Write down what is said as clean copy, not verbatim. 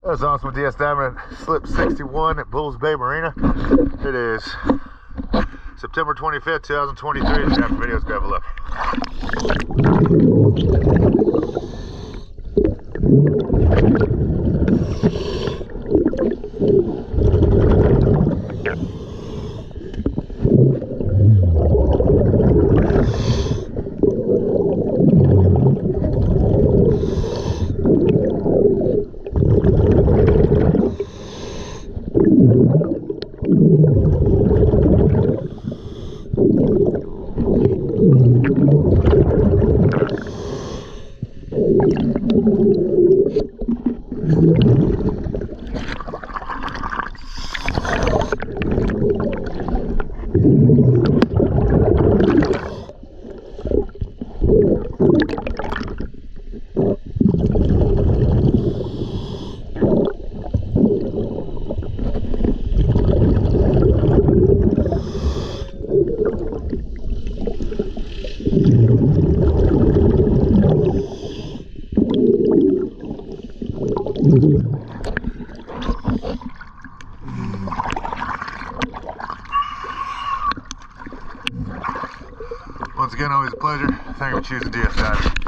That's awesome with DS diving at Slip 61 at Bulls Bay Marina. It is September 25th, 2023. If you have videos, go have a look. Once again, always a pleasure. Thank you for choosing DS Diving.